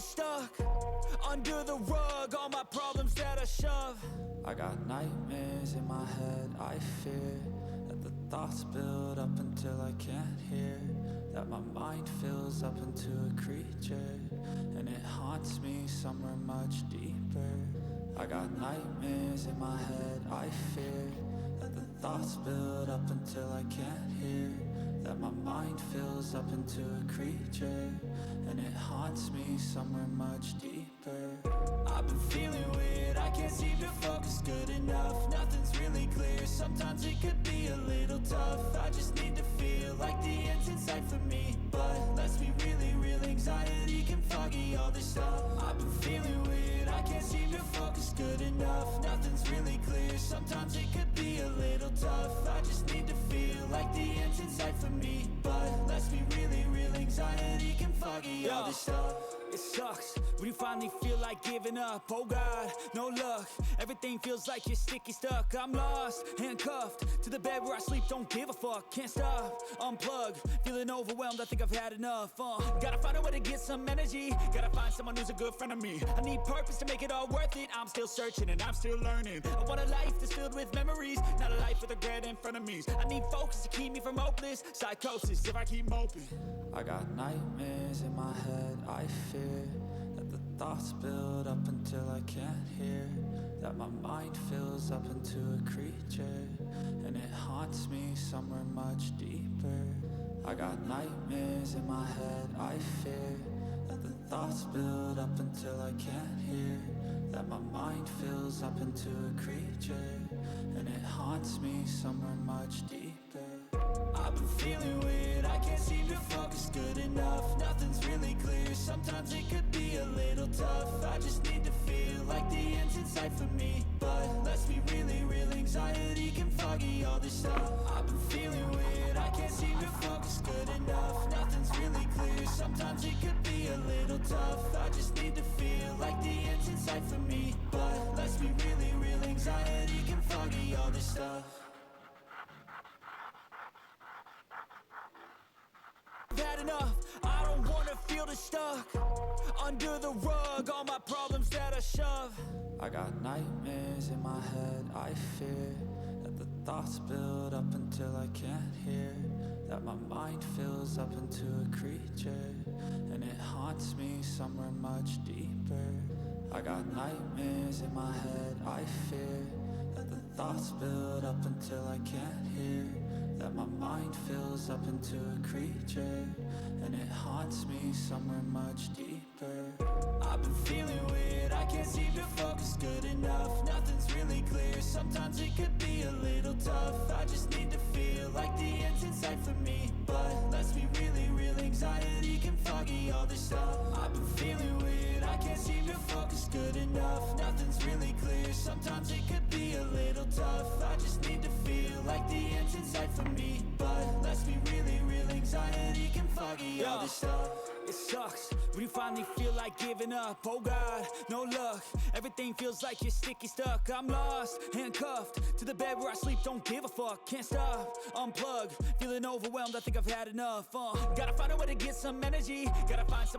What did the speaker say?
stuck under the rug, all my problems that I shove. I got nightmares in my head, I fear that the thoughts build up until I can't hear, that my mind fills up into a creature, and it haunts me somewhere much deeper. I got nightmares in my head, I fear that the thoughts build up until I can't hear, that my mind fills up into a creature, and it haunts me somewhere much deeper. I've been feeling weird, I can't seem to focus good enough. Nothing's really clear, sometimes it could be a little tough. I just need to feel like the end's in sight for me, but let's be really real, anxiety can foggy all this stuff. I've been feeling weird, I can't seem to focus good enough. Nothing's really clear, sometimes it could be a little tough. I just need to feel like the end's in sight for me, but let's be really real, anxiety can foggy all this stuff. It sucks when you finally feel like giving up. Oh God, no luck, everything feels like you're sticky stuck. I'm lost, handcuffed to the bed where I sleep, don't give a fuck. Can't stop, unplug, feeling overwhelmed, I think I've had enough. Gotta find a way to get some energy, gotta find someone who's a good friend of me. I need purpose to make it all worth it, I'm still searching and I'm still learning. I want a life that's filled with memories, not a life with regret and frenemies. I need focus to keep me from hopeless psychosis if I keep moping. I got nightmares in my head, I fear that the thoughts build up until I can't hear, that my mind fills up into a creature, and it haunts me somewhere much deeper. I got nightmares in my head, I fear that the thoughts build up until I can't hear, that my mind fills up into a creature, and it haunts me somewhere much deeper. I've been feeling weird, I can't seem to focus good enough. Nothing's really clear, sometimes it could be a little tough. I just need to feel like the end's in sight for me, but let's be really real, anxiety can foggy all this stuff. I've been feeling weird, I can't seem to focus good enough. Nothing's really clear, sometimes it could be a little tough. I just need to feel like the end's in sight for me, but let's be really real, anxiety can foggy all this stuff. Had enough, I don't wanna feel the stuck under the rug, all my problems that I shove. I got nightmares in my head, I fear that the thoughts build up until I can't hear, that my mind fills up into a creature, and it haunts me somewhere much deeper. I got nightmares in my head, I fear that the thoughts build up until I can't hear, that my mind fills up into a creature, and it haunts me somewhere much deeper. I've been feeling weird, I can't seem to focus good enough. Nothing's really clear, sometimes it could be a little tough. I just need to feel like the end's in sight for me, but let's be really real, anxiety can foggy all this stuff. I've been feeling weird, I can't seem to focus good enough. Nothing's really clear, sometimes it could be a little tough. I just need to feel like the end's in sight for me, but let's be really real, anxiety can foggy all this stuff. It sucks when you finally feel like giving up. Oh God, no luck, everything feels like you're sticky stuck. I'm lost, handcuffed to the bed where I sleep, don't give a fuck. Can't stop, unplug, feeling overwhelmed, I think I've had enough. Gotta find a way to get some energy, gotta find some